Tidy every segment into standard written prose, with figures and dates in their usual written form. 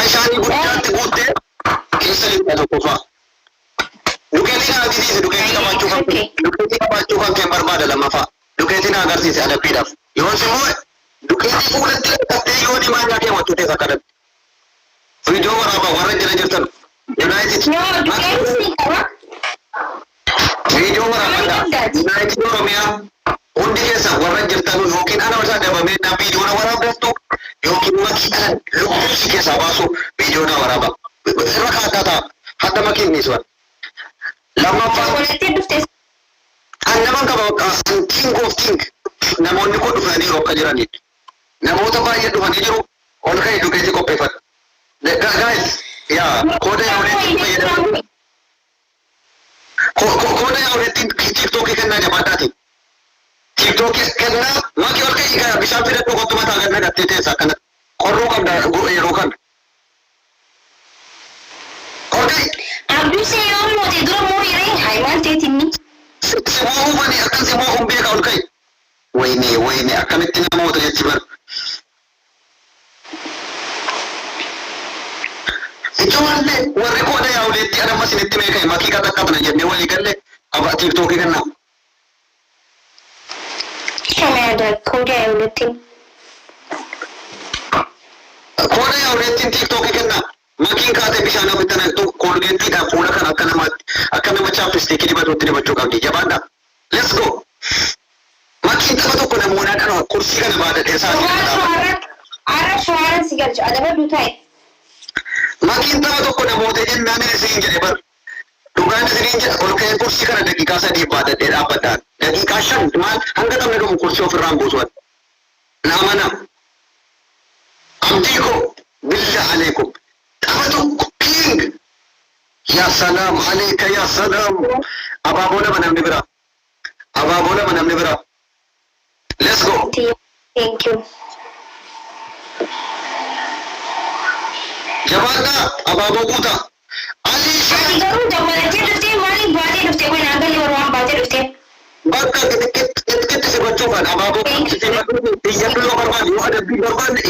bishaanii guddaatti guuttee keessa lixaa tokko fa'a. Dukeetiin agarsiise dukeetii qabaachuu kan keen barbaada lammaffaa. Dukeetiin agarsiise adabbiidhaaf. Yoos immoo dukeetii fuulatti lakkattee yoo diimaa nyaa keewwattu teessa kadhatti. Viidiyoo waraabaa warra jala jirtan. Viidiyoo waraabaa Yuunaayitid Oromiyaa hundi keessa warra jirtan yookiin ana isaa dabamee na viidiyoo na waraabdattu yookiin makii dhalan lubbuu keessaa baasu viidiyoo na waraabaa. Irra kaataa ta'a. Hadda makiin su'an. Lammaffaa annaman qaba king of king namoonni kun dhufanii rokka jiranidha. Namoota baay'ee dhufanii jiru ol ka'e dukeetii qopheeffadha. Guys, yaa kooda yaa'uuleetiin fayyadamu. Kooda yaa'uuleetiin tiiktookii kennaa jabaadhaati. Tiiktookii kennaa maqii ol ka'e bishaan fidadhu kottu mataa gad nagattee teessaa kana qorruu qabda yeroo kana. Abdusee yoo mootii dura moorii haywaan teetinni. Simoo uumanii akkan simoo uum beeka ol ka'e. Wayne akkamitti namoota jechi bara. Ijoollee warri kooda yaa'uleetti adamma sinitti meeqa'e makii qaxaqqabna jennee walii galle aba tiiktookii kennaa. Kanaada kooda yaa'uleetti. Kooda yaa'uleettiin tiiktookii kennaa. Makiin kaatee bishaan ofitti naqxu koolgeettiidhaan fuula kan akka nama chaappistiikii dibatuutti dibachuu qabdi. Jabaadha. Let's go. Makiin tapha tokko namoonni kursii kana baadhatee isaa. Arra shawaaran si galcha adabaduu ta'e. Makiin tapha tokko namoota jennaan isiniin jedhe bar. Dhugaan isiniin jedha ol ka'ee kursii kana daqiiqaa 3 baadhatee dhaabbadhaan. Daqiiqaa 5 maal hanga taphni dhumu kursii ofirraan buusuudha. Naamana. Abdii koo billa aleekum. King. Ya salam alayka ya salam. Ababola manamni bira. Let's go. Thank you. Jabana ababo kuta. Ali Ati garuu dabalatee dhuftee maaliif baatee dhuftee kun hanga waan baatee dhuftee? Bakka kitti sibachuufan ababo iyyatu yoo barbaadu yoo adabbii barbaadne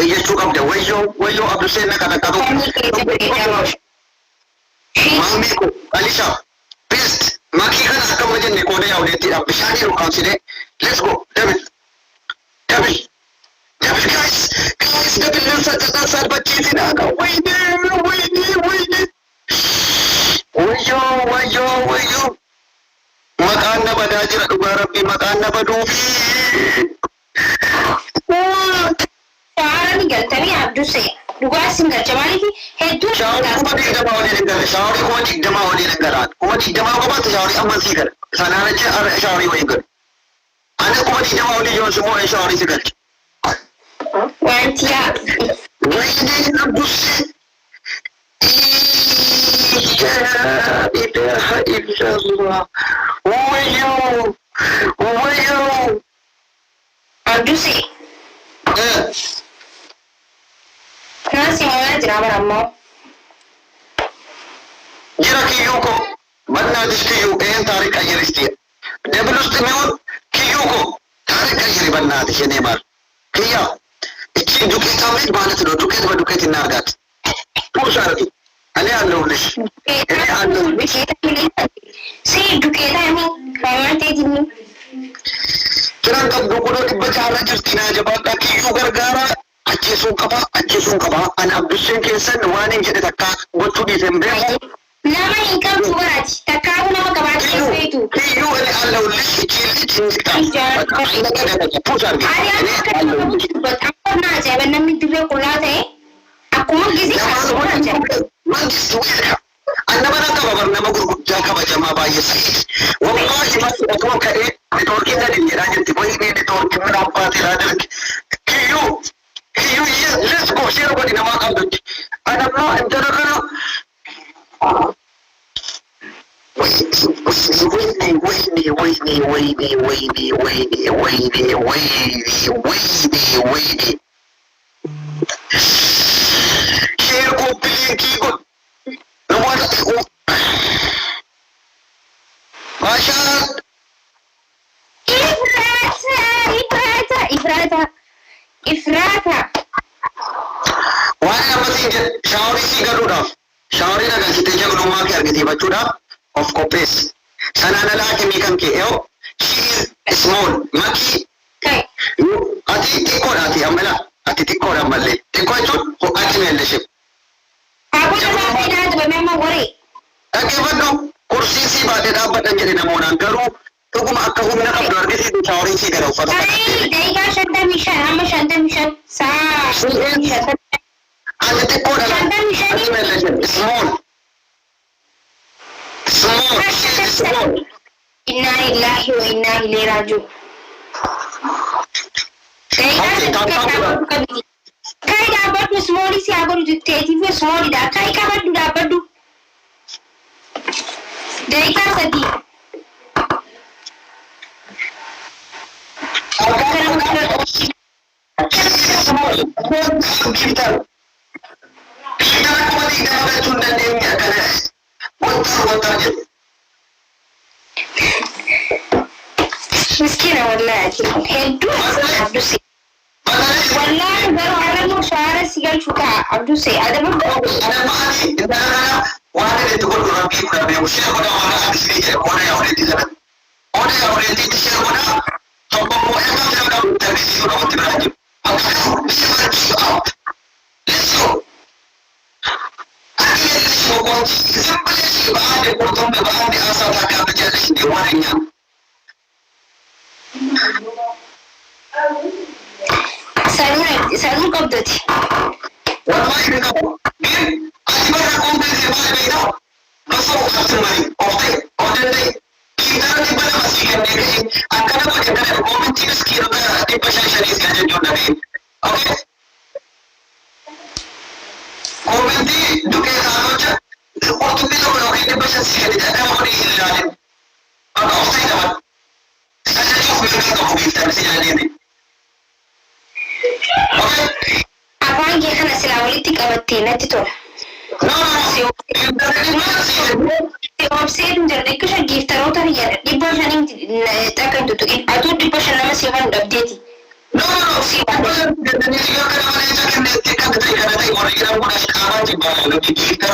iyyachuu qabda. Wayyoo Abduseen na kana qabu. Maamii ko Alisha Pist makii kana akkama jenne kooda yaa'uleettiidhaan bishaanii rukaamsine. Let's go David guys David leensa tasaa salphachiisinaa wayyoo maqaan na badaa jira dhugaa rabbii maqaan na baduufi. Shaarani galtanii Abdusee dhugaa isin galcha maaliifi hedduu shaaworii kuma digdamaa waliin hin galaan kuma digdamaa qofaatti shaaworii amman sii gala sanaan achi shaaworii waliin galu ani kuma digdamaa waliin yoon simmoo shaaworii si galcha. wanti yaa Wayne Abdusee لا إله إلا الله wayyoo Abdusee Nasi mana jira bara ammoo. Jira kiyyuu ko bannaatis kiyyuu taariq qayyiristiya. Dabalusti mi'uun kiyyuu ko taariq qayyiri bannaati shenee maal. Kiyya ichi dukeetaa miti maalati dho dukeetiin na argaati. Puushaarati. Ani aallawulish. Si dukeetaa mi kaamatee jinni. Kiran qabdu kunoo dhibba jaarra jirti naa jabaadhaa kiyyuu gargaara. Ajjeesuun qaba. Ani Abduseen keessan waan hin jedhe takkaa gochuu dhiise hin beeku. Nama hin qabdu baraati. Takkaatu nama qabaatu keesseetu. Kiyyuu ani aallawulish ichiilli cinziqaa. Puusha argina. Ani akka naa ajaa'iba namni dirree qullaa ta'e akkuma gisee kaasuu ajaa'iba. Mangistu weelka. Annama na qaba bar nama gurguddaa kabajamaa baay'ee sa'iid. Wallahi mati otoo ka'ee netoorkiin gadi jedhaa jirti. Wayii netoorkiin mana abbaatee laa darge. Kiyyuu let's go share body nama qabdutti. Anammoo intala kana wayne. Share kompileetii god. Namoota xiqqoo. Maashaa. Ifrata. Waan namatti hin jedhe shaaworii sii galuudhaaf shaaworii nagalchitee jagnummaa kee argisiifachuudhaaf of qopheessi. Sanaan alaa kemii kan kee yoo she is small makii ati xiqqoodhaati ammala ati xiqqoodha ammallee xiqqoo jechuun ho'aati meelleeshee. Dhaggeeffadhu kursiin sii baatee dhaabbatan jedhe namoodhaan garuu dhuguma akka humna qabdu argisiisu shaaworii sii gara uffata. Daqiiqaa 55 hamma 55 saa ati xiqqoodha ati meelleeshee small. Small, she is small. Inna lillahi wa inna ilaihi raji'un. Kai dhaabbadhu small si haa godhu jetteetiif small dha. Kai qabadhu dhaabbadhu. Daqiiqaa 3. Miskina wallahi hedduu abduse wallahi garuu alamu shaara sigal chuka abduse adamu waan itti godhu rabbii kun beeku shee godha waan asii jedhe qoda yaa walitti jala qoda yaa walitti shee godha tokko moo eegaa jira qabu tarbiisuu qabu itti biraa jiru akkasuma shee out let's go ati let's go konti simple shee baade kurtumbe baade asa takka bijale shee warenya Salun qabdati. Wallahi ni qabu. Ati bara konti se baade beida. Baso asmani ofte odende. Kitara di bala masih kan deke. Akana ko dekana komenti miskino ka di pashanis ka jenjo nabi. Okay. Komenti duke sanocha. Waktu itu kalau kita pashanis ka di ada mau dihilalin. Apa ofte dapat. Saya cuma mereka kau kita mesti jadi ni. Okay. Abang dia kan asal awal itu kabati nanti tu. Website menjadi kisah gift taruh tadi ya. Di bawah sana takkan tutup. Atau di bawah sana masih ada update. Si badan dan ini juga kan awalnya kan kita tadi orang kita mau sekarang juga lebih kita.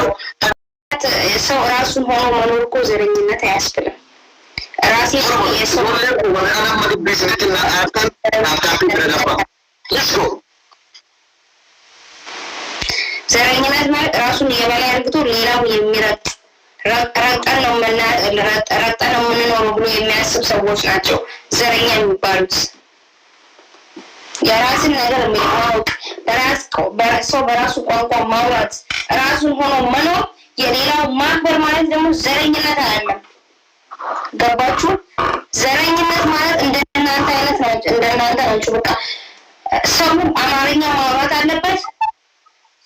Seorang semua menurutku zeringnya terasa. Rasi seorang anak mau bisnis itu akan berapa? Let's go. ዘረኝነት ማለት ራሱን የበላይ አድርጎ ሌላው የሚረጥ ረግጠን ነው የምንኖረው ብሎ የሚያስብ ሰዎች ናቸው ዘረኛ የሚባሉት። የራስን ነገር ማወቅ፣ ሰው በራሱ ቋንቋ ማውራት፣ ራሱን ሆኖ መኖር፣ የሌላው ማክበር ማለት ደግሞ ዘረኝነት አይደለም። ገባችሁ? ዘረኝነት ማለት እንደናንተ አይነት ናቸው፣ እንደናንተ ናቸው። በቃ ሰው አማርኛ ማውራት አለበት።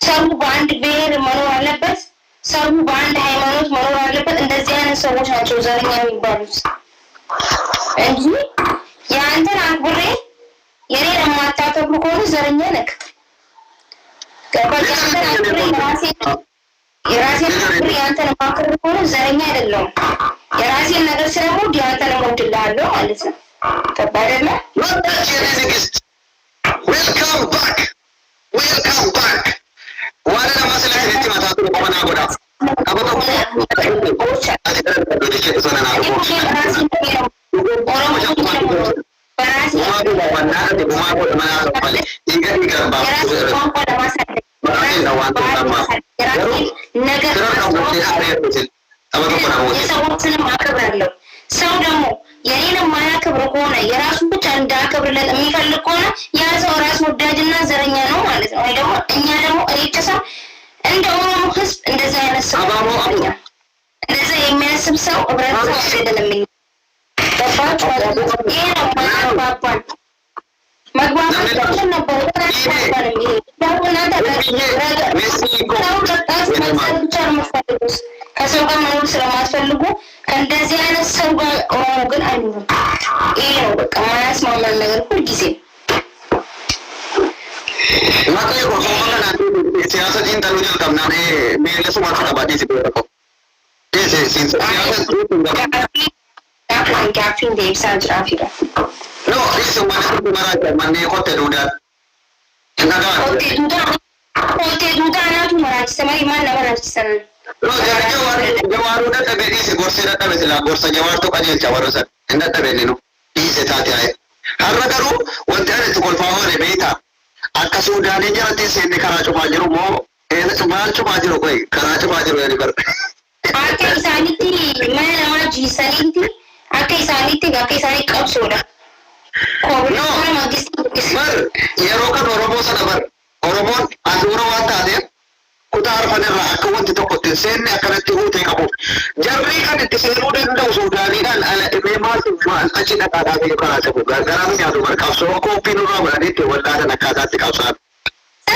ሰው በአንድ ብሔር መኖር አለበት። ሰው በአንድ ሃይማኖት መኖር አለበት። እንደዚህ አይነት ሰዎች ናቸው ዘረኛ የሚባሉት እንጂ የአንተን አክብሬ የኔን የማታከብሩ ከሆነ ዘረኛ ነህ። ገባህ? የአንተን አክብሬ የራሴን አክብሬ የአንተን የማከብር ከሆነ ዘረኛ አይደለሁም። የራሴን ነገር ስለምወድ የአንተን እወድልሃለሁ ማለት ነው። ገባህ አይደለ? Welcome back. Welcome back. Wala masalah ini mata tu kau nak bodoh. Apa tu? Ada cerita sana nak bodoh. Orang macam tu. Orang tu mana ada rumah pun mana balik. Ikan bapa. Orang tu awak tu sama. Terus kamu cakap apa tu? Apa tu pernah bodoh? ሰው ደግሞ የኔን የማያከብር ከሆነ የራሱ ብቻ እንዳከብርለት የሚፈልግ ከሆነ ያ ሰው ራስ ወዳጅና ዘረኛ ነው ማለት ነው። ወይ ደግሞ እኛ ደግሞ እሬቻ እንደ ኦሮሞ ህዝብ እንደዛ አይነት ሰው እንደዛ የሚያስብ ሰው ህብረተሰብ አይደለም። ገባችሁ? ይሄ ነው ማባባል መግባባት ነበር። ከሰው ጋር መኖር ስለማትፈልጉ ከእንደዚህ አይነት ሰው ጋር ኦሮሞ ግን አይኖርም። ይሄ ነው በቃ ማያስማማን ነገር ሁልጊዜ። Makanya kok soalnya nanti siasa cinta lu juga nanti biar semua sudah badi sih berapa. Siasa itu enggak. Gafin da bisa jira. No, itu mana itu mana mana hotel udah. Enggak ada. Hotel udah anak tuh marah samari maal nama raabsisan. Jawaaruu dadhabee dhiise gorsee dadhabe silaa gorsa jawaartuu qajeelcha warra san hin dadhabenne nu dhiise taate haye. Har'a garuu wanti ani itti kolfaa oole beektaa akka Suudaanii jalatti seenne karaa cufaa jiru moo maal cufaa jiru qoy karaa cufaa jiru yaani bar. Akka isaanitti mana namaa jiisanitti akka isaanii qabsoodha. Bar yeroo kan Oromoo sana bar Oromoon asuura waan taateef kutaa arfanirraa akka wanti tokko itti seenne akkanatti huutee qabuuf jarri kan itti seenuu danda'u Suudaaniidhaan ala dhibee maal achi dhaqaadhaa fi karaa qabu gargaaraa nyaatu bar qabsoo kooppiin irraa godhanii itti waldaalan akkaataatti qabsaan.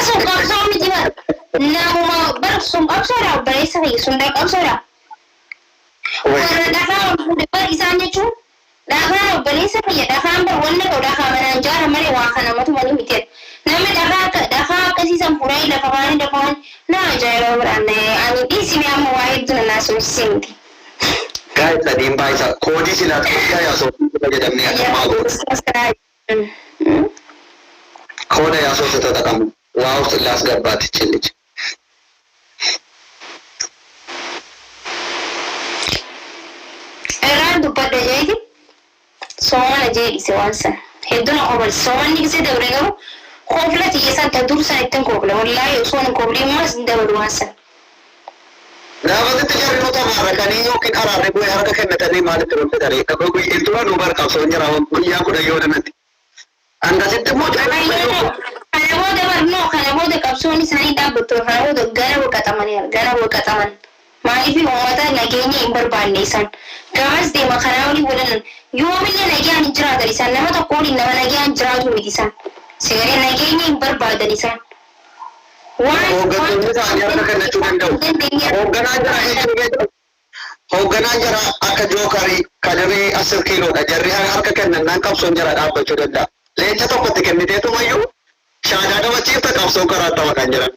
Sun qabsoo miti bar namuma bar sun qabsoodha obboleessa kiyya sun qabsoodha. Warra dhagaa bar isaan jechuun dhagaa obboleessa kiyya dhagaan bar wanna ta'u dhagaa manaan jaara malee waa kana matumanii miti. Namni dhagaa akkasiisan fuudhanii lafa baanii dafaan nama ajaa'iba biraan ani dhiisime amma waa hedduu nannaa soosisee miti. Gaa'e sadiin baay'isa koodii silaa ta'uu yaasoo fayyadamnee akkuma godhu. Kooda yaasoo sita taqamu waa of sillaas garbaatti chillichi. Irraan dubbadda jeeti soomana jeedhise waan sana hedduu na obalche soomanni gisee dabre garuu koofla xiyyeessan ta dursan ittiin koofla wallaahi osoo hin koofliin mas dabalu waan sana. Gaafatitti jarri nuta maarrakanii yookiin araarri bu'ee harka kennatanii maalitti rolfitanii iltuma nu barqabsoo hin jiraa guyyaa kudha yoo dhanatti. Angasitti immoo kana booda barnoo kana booda qabsoon isaanii dhaabbattu kana booda gara boqotaman maaliif uummata nageenya hin barbaanne isaan gamas deema kanaa olii walanan yoomillee nagaan hin jiraatan isaan nama tokko olii nama nagaan jiraatu miti isaan sigalee nageenya hin barbaadan isaan. Hooggantoonni isaanii harka kennachuu danda'u. Hoogganaan jara akka jookarii kadarii 10 kiiloodha jarri harka kennannaan qabsoon jara dhaabbachuu danda'a. Leenca tokkotti kenniteetumayyuu shaadaa qabachiifta qabsoo karaa ta'aa kan jiran.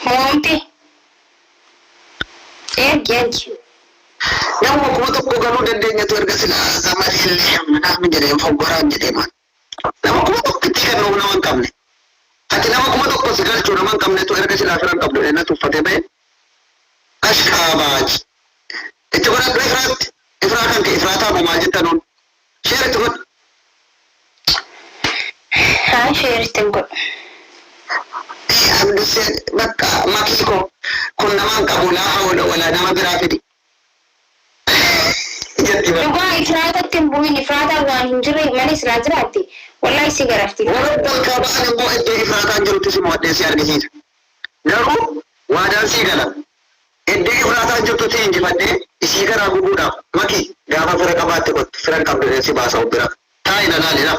Monte. Ergi. Nama kuma tokko galuu dandeenyatu erga silaa zamadillee namni jedhee foggoraan jedhee maal. Nama kuma tokko itti kennuuf nama hin qabne. Ati nama kuma tokko si galchuu nama hin qabnetu erga silaa firan qabdu dheena tuffatee ba'e. Ashkaabaaj. Itti godhadhu ifraatti. Ifraa kan ka'e ifraataa moo maal jettanuun. Sheer itti godhu. Haa sheer itti godhu. Abdusee bakka makiiko kun namaan qabu laa hawla wala nama biraa fidi. Dhugaa ifraatatti hin bu'in ifraataa waan hin jirre malee silaa jiraatti wallahi si garafti. Warra bakka ba'an immoo iddoo ifraataan jirutti si mo'addee si argisiisa. Garuu waadaan sii gala. Iddoo ifraataan jirtutti injifadhee isii garaa gubuudhaaf maki gaafa fira qabaatte kottu firan qabdee si baasa bira. Taa'ina laalina.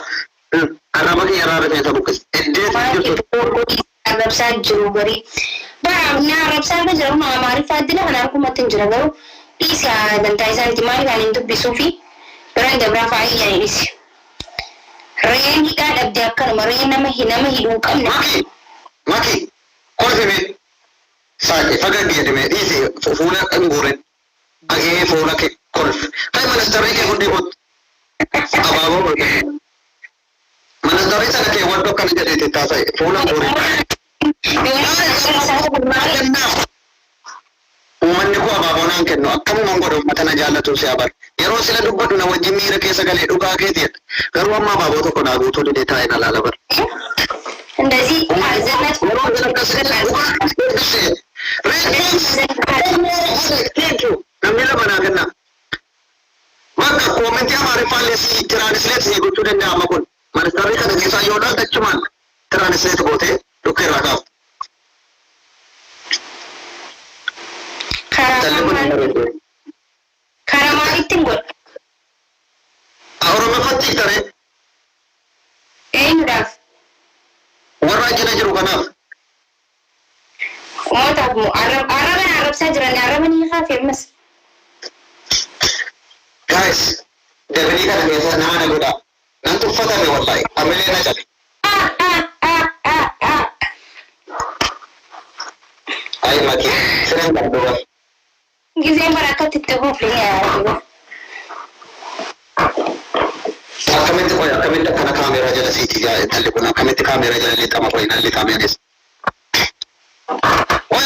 Arraba kiyya irraa rifeensa buqqisi. Iddoo jirtu. Arrabsaa jiru garii baramna arrabsaa irra jiru nama maaliifaa dina kana harkumatti hin jira garuu dhiisi dantaa isaaniiti maaliif ani hin dubbisuu fi biraan dabraa faayii jedhanii dhiisi. Reen hidhaa dhabdee akkanuma reen nama hidhuu hin qabne. Maki kolfime saaqe fagaggi jedhame dhiisi fuula dhanguuren agee fuula kee kolf kai manastarrii kee hundi hot abaaboo manastarrii sana kee waddo akkana jedhee taasise fuula guuren. Uummanni koo abaaboonaan kennu akkamumaan godhu uummata na jaallatu si abar. Yeroo sila dubbadhu na wajjin miira keessa galee dhugaa keetiidha. Garuu amma abaaboo tokko naa guutuu didee taa'ee na laala bar. እንደዚህ አዘነት namni lama naa kenna. Bakka koomentii amaariffaallee si tiraanisleet si gochuu danda'ama kun. Ministeerri kana keessaa yoo dhaal dachumaan tiraanisleet gootee dhukkee irraa kaaftu. Karaa maalittiin godha? Oromoffatti tare. Eenyudhaaf? Warra ajjina jiru kanaaf. Uummataaf moo arraban arrabsaa jiran arraban hiikaa fi ammas. Guys, darbanii kana keessa nama na godha. Nan tuffatame wallahi. Amilee na cabe. Ay maki sireen qabdu. Giseen bara akkatti itti buufne yaa. Akkamitti kana kaameeraa jala siiti talli kun akkamitti kaameeraa jala lixama qoy nan lixameenis.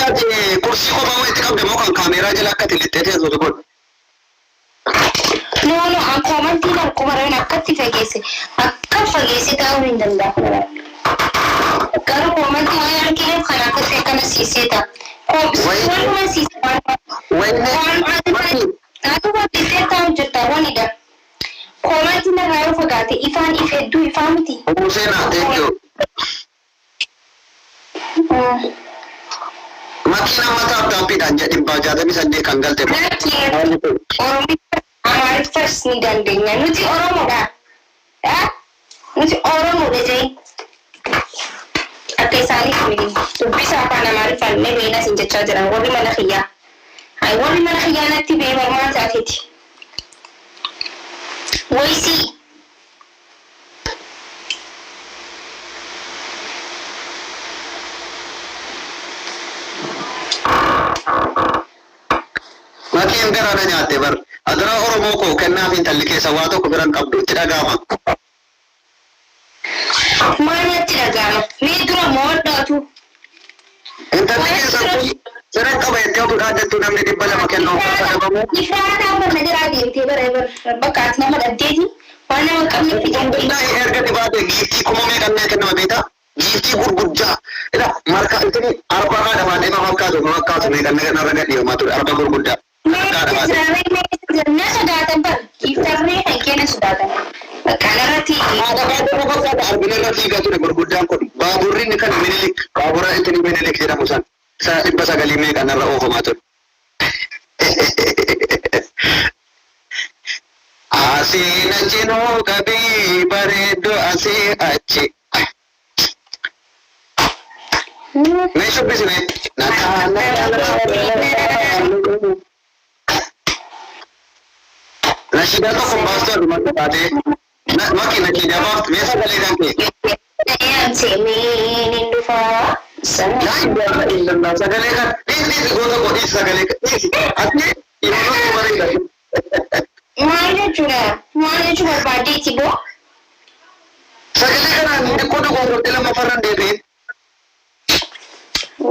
Ati kursii kophaa wayitti qabde moo kan kaameeraa jala akkatti lixxee teessu kun. No, an komantiin akkuma akkatti fageesse akka fageesse taa'uu hin danda'u. Garuu komantii waan argineef kan akkasii akkana siisee ta'a. Waanuma siisee waan atuma siisee taa'u jirta wanidha. Komantiin irraa yoo fagaate ifaan if hedduu ifaa miti. Seenaa teessoo. Makiina mataa daabbiidhaan jedhibbaa 68 kan galte. Oromicha Amaariffas ni dandeenya. Nuti Oromoodha. Nuti Oromoodha jee. Akka isaaniif miti. Dubbisa afaan Amaariffaan illee beelas hin jechaa jiran. Warri mana kiyyaa. Warri mana kiyyaa natti bee mormaa taateeti. Woysii. Makiin garaana nyaatte bar. Adara Oromoo koo kennaaf intalli keessa waa tokko biran qabdu itti dhaga'ama. Maal itti dhaga'ama? Mee dura mooddaatu. Intalli keessa sireen qaba jettee otuu dhaaddattuu namni 200 kennuu keessa dhabamu. Ifraataa barna jiraa deemtee bara bakka ati nama dhabdeeti. Waan nama qabne Gurguddaa erga dhibaate giiftii kumamee kanneen kennama beektaa? Giiftii gurguddaa. Marka intini arbarraa dhabaatee fakkaatu meeqannee narra gadhiifamaa ture arba gurguddaa. Na sodaatan bar giiftarree kan kenna sodaatan. Kanarratti arbina irra fiigaa ture gurguddaan kun baaburri kan minilik baabura intini minilik jedhamu san isa 900 meeqannarra oofamaa ture. Asii na cinoo qabii bareedduu asii achi. Mee shubbisne. Nashidaa tokko baastuu adumatti taatee maki nashidaa baaftu mee sagalee kan ta'e. Sagalee kan dhiisi goota godhiisi sagalee kan dhiisi ati yeroo bareeda. Maal jechuudha? Maal jechuu barbaaddeeti boo? Sagalee kanaan xiqqoo dogoogortee lammaffaan deebi'e.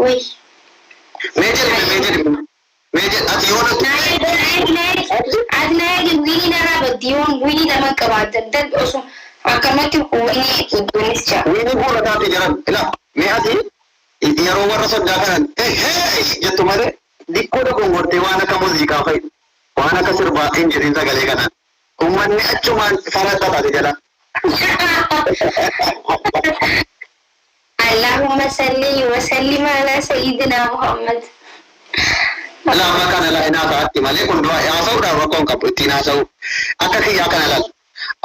Wai. Ati yoo natti. Adnaa wini dara baddiyoon wini nama qabaatan dad osoo akkamatti wini iddonis jira. Wini bu'uura taatee jiran ila mee ati yeroo warra soddaa kanan jettu malee xiqqoo dogoogortee waan akka muuziqaa fa'i waan akka sirbaa hin jedhin sagalee kanaan uummanni achumaan faratta taate jala. اللهم صل وسلم على سيدنا محمد. Lama kana la ina taati malee kun dura yaa sa'u dha rakkoon qabu ittiin haa sa'u akka kiyyaa kana lal.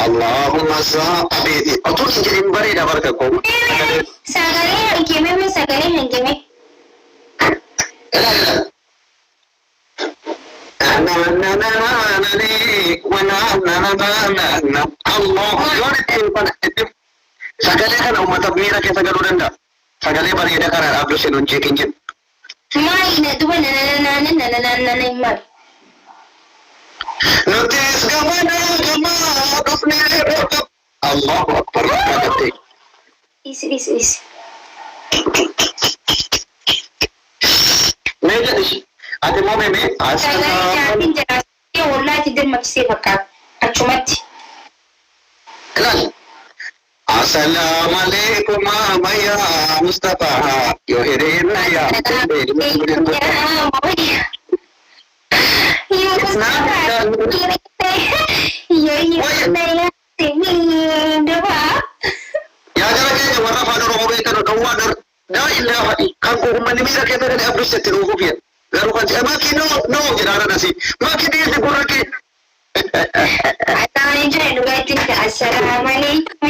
Allahumma sa'abeti otuu hin jedhin bareeda barka koo. Sagalee hankeme mee sagalee hankeme. Sagalee kana uummataaf miira keessa galuu danda'a. Sagalee bareeda kana dhaabdu seenuun jeekin jedhu. Maayina duba nananana maal. Nutis gamana dhufnee roga. Allahu akbar rakkate. Is. Mee jedhi ati moo mee sagalee jaatiin jiraatee wallaahi dammaqsee fakkaata achumatti. Ilaali. Assalamu alaikum Maya Mustafa yo hirina ya ya jara kenya warra fa doro be kan do wadar da illa kan ko umman mi rake da abdu setti ro fiya garu kan ma ki no jira nasi ma ki di se kurake Atau ini juga assalamualaikum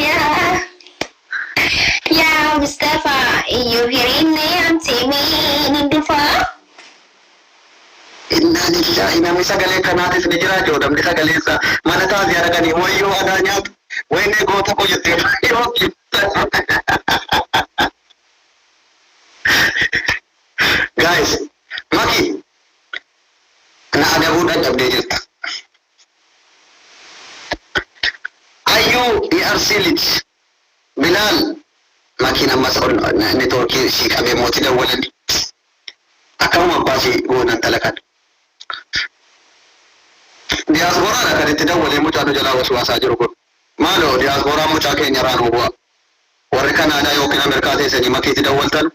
ya Mustafa yuhirinna ya Timin dufa. Inna lillahi namni sagalee kanaatis ni jira joodamni sagalee isaa mana taasii arganii wayyoo aadaa nyaatu wayne goota koo jettee yoo Guys, Maki na adabuudhaan dhabdee jirta. Ayyuu ERC Bilaal makiin ammas neetwoorkii ishii qabee mootii dawwalani. Akkanuma abbaasii goonan talakan. Diyaasporaadha kan itti dawwalee mucaa nu jalaa waswaasaa jiru kun. Maaloo diyaasporaan mucaa keenya irraa nu bu'a. Warri Kanaadaa yookiin Ameerikaa teessanii makiitti dawwaltan.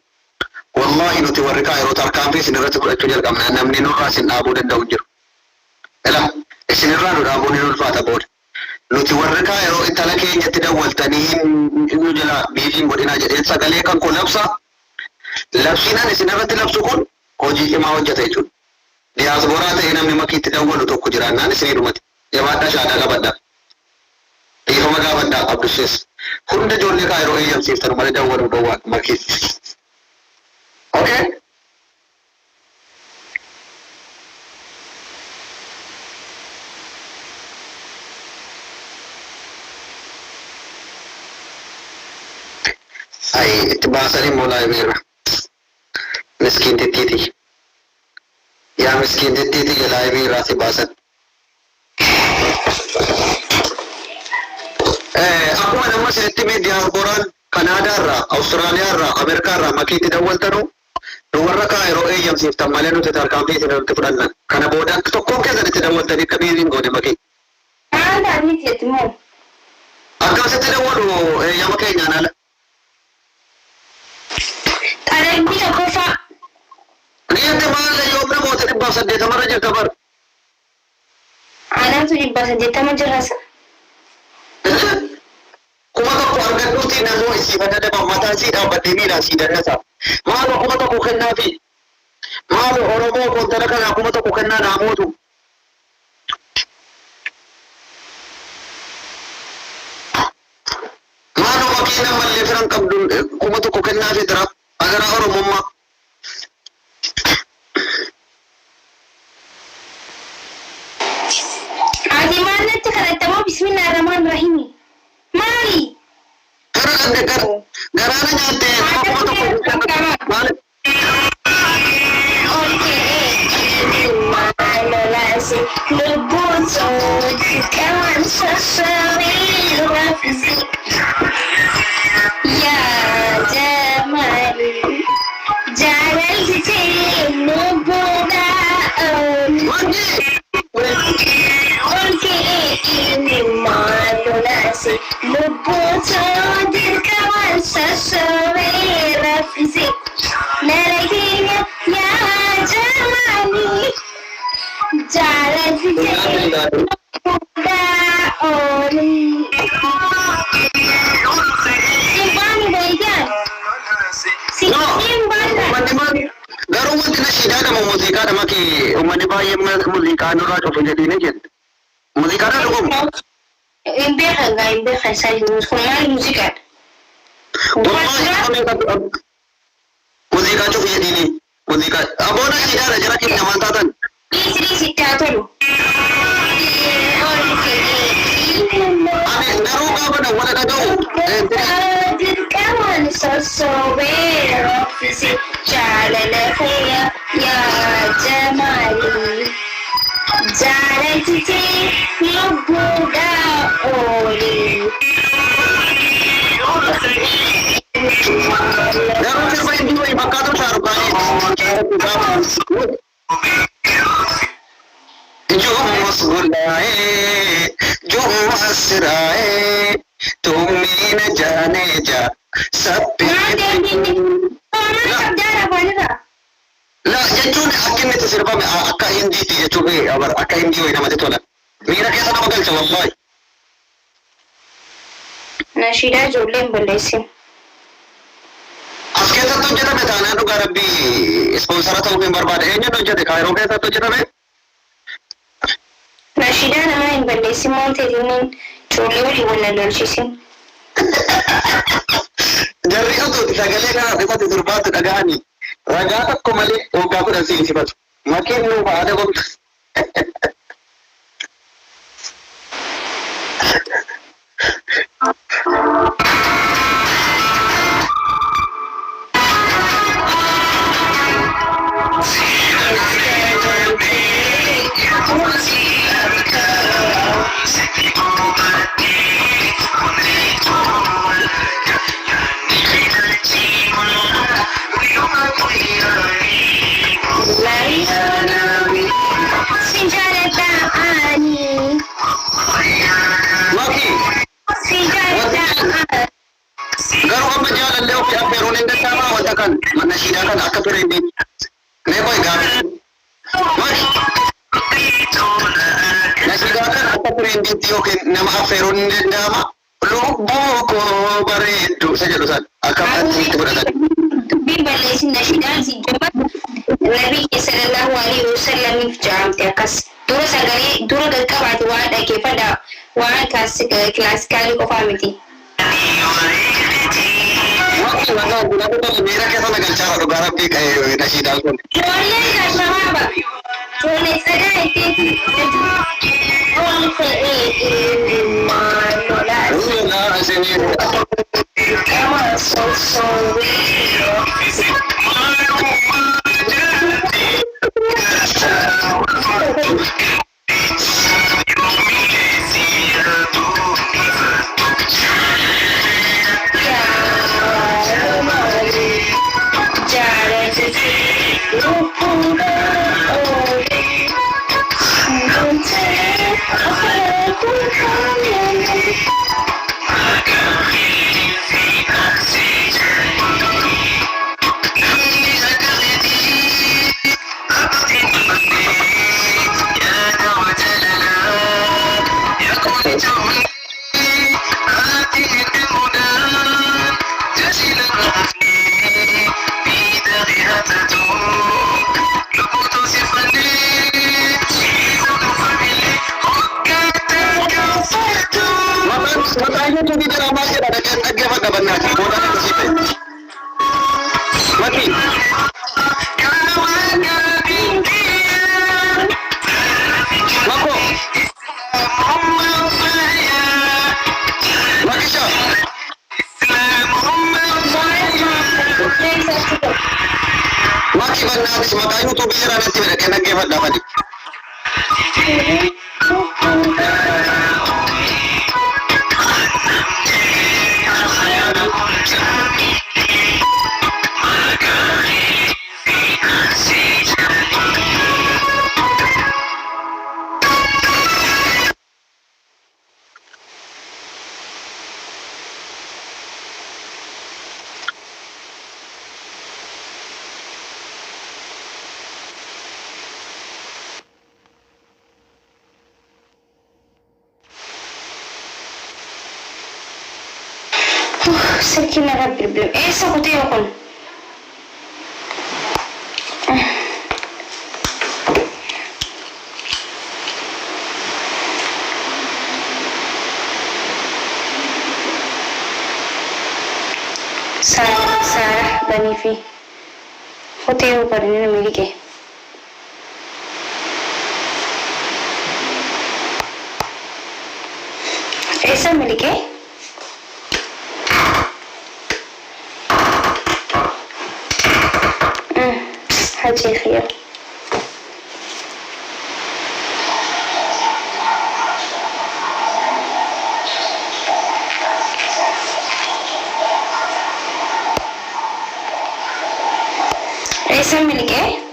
Wallahi nuti warri Kaayiroo tarkaanfii isin irratti fudhachuu jalqabna. Namni nurraa isin dhaabuu danda'u hin jiru. Ela isin irraa nu dhaabuun hin ulfaata booda. Nuti warri Kaayiroo intala keenyatti dawwaltanii nu jala biifiin godhinaa jedheen sagalee kan kun labsa. Labsiinaan isin irratti labsu kun hojii cimaa hojjeta jechuudha. Diyaasporaa ta'ee namni makiitti dawwalu tokko jiraannaan isinii dhumate. Jabaadhaa shaadaa qabadhaa. Dhiifama gaafadhaa Abdushees. Hunda ijoollee Kaayiroo eeyyamsiiftan malee dawwaluu dhowwaa makiitti. Okay? Ay, itti baasanii mul'aa beera. Miskiin tittiiti. Yaa miskiin tittiiti jalaa beeraa si baasan. Akkuma nama isinitti mee diyaasporaan Kanaadaa irraa, Awustiraaliyaa irraa, Ameerikaa irraa makiitti dawwaltanuu nu warra Kaayiroo eeyyamsiiftan malee nuti tarkaanfii isin irratti fudhannan. Kana booda tokkoon keessan itti dawwaltanii akka biiriin goone makii. Akkasitti dawwalu eeyyama keenyaan ala. Qalbii tokkoffaa. Niyyatti maalla yoo namoota 880 jirta bar. Anatu 880 jirasa. Kuma tokko argadhuuti namoo isii fayyadaman mataa isii dhaabbattee miilaa isii dandasaa. Maaloo kuma tokko kennaafi. Maaloo Oromoo koontana kanaa kuma tokko kennaa naamuutu. Maaloo makiina mallee firan qabdu kuma tokko kennaafi jira. Agaraa Oromummaa. Ati maalatti kadhattamoo bismillahirrahmanirrahim. Maali? Garaana nyaattee kuma tokko maali? Garuu wanti na shiidhaadhama muuziqaadhama kee uummanni baay'ee muuziqaa nurraa cufu jedhanii jedhu. Muuziqaadhaan dhugamu. Hin beekan isaa jiru. Kun maali muuziqaadha? Muuziqaa cufu jedhanii. Muuziqaa. Aboona shiidhaadha jara keenya namaan taatan. Dhiisii sittaa tolu. Ani garuu gaafa wala dhaga'u. Dirqamaan sossobee roffisi jaalala kee yaa jamaali. Jaalatitee lubbuudhaa ooli. Garuu sirba hin jiru fakkaatu shaarukaanii. Jummas gulaa'ee jummas siraa'ee tummina jaaneja saphee. La jechuun akka inni itti sirbame akka hindiitti jechuun akka hindii wayii namatti tola. Miira keessa nama galcha wallahi. Nashiidaa ijoolleen balleessin. As keessatti hojjetame taanaan dhugaa rabbii ispoonsara ta'uu hin barbaade. Eenyutu hojjete Kaayiroo keessatti hojjetame? Nashiidaa nama hin balleessin waan ta'eef ijoollee walii wal lolchiisin. Jarri utuuti sagalee kana dhibatti sirbaatti dhaga'anii. Ragaa tokko malee waggaa 10 siifatu. Makiin nuuf haadha gomtu. turiindi. Mee boy gaafi. Maki. Nashiidaa kan akka turiindiitti yookiin nama affeeruun ni danda'ama. Lubbuu koo bareeddu isa jedhu san akka itti fudhatan. Dubbii balleessin nashiidaan si jabba nabii sallallahu alaihi wasallamiif jaamte akkas dura sagalee dura qaqqabaate waan dhaggeeffadha waan kilaasikaalii qofaa miti. Maki maqaa guddaa miira keessa nagalchaa dhugaa rabbii qa'ee nashiidaan kun. Ijoolleen shabaaba ijoollee sadaa itti oolu ta'ee ilmaan lolaa. Come on, so Makanya tu di dalam masjid ada dhaggeeffadha bannaati booda akka siite. Maki. Mako. Makisha. Maki bannaati makanya tu bicara nanti ada dhaggeeffadha mali. Sakit nak problem. Saya aku tengok kon. Sarah Banifi. Aku tengok pada ni milik ke. Esa milik ke? حاجة خير ايش اعمل ايه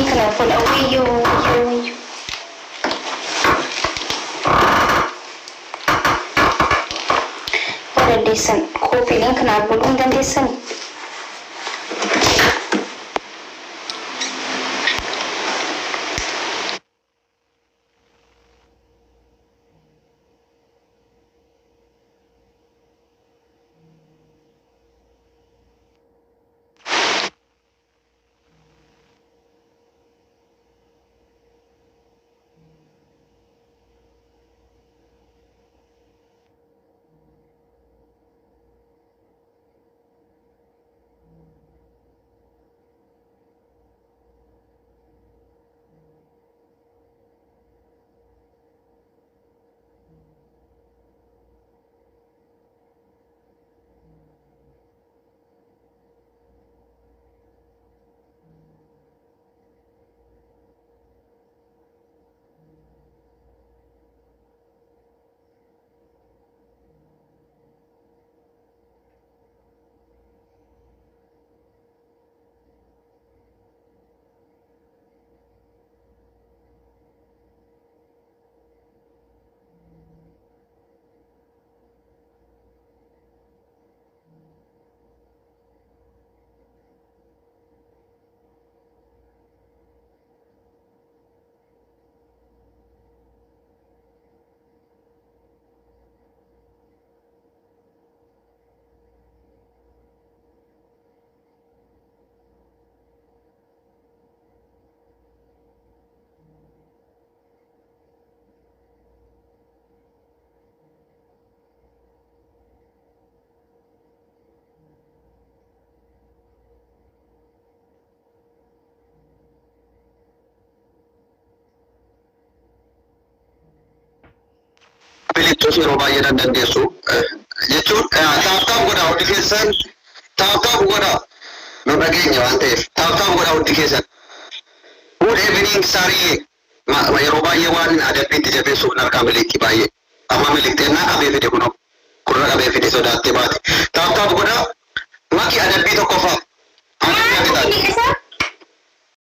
kana full awayyo awayyo. Dandeessan koofiileen kanaaf godhuun dandeessan. Bilittos yeroo baay'ee dandeessu jechuun taaptaaf godhaa hundi keessan taaptaaf godhaa nu dhageenya waan ta'eef taaptaaf godhaa hundi keessan good evening sarii yeroo baay'ee waan adabbiitti jabeessuuf narkaa miliqii baay'ee amma miliqxeennaa qabee fide kunoo kurra qabee fide sodaattee baate taaptaaf godhaa maqii adabbii tokkoffaa Maal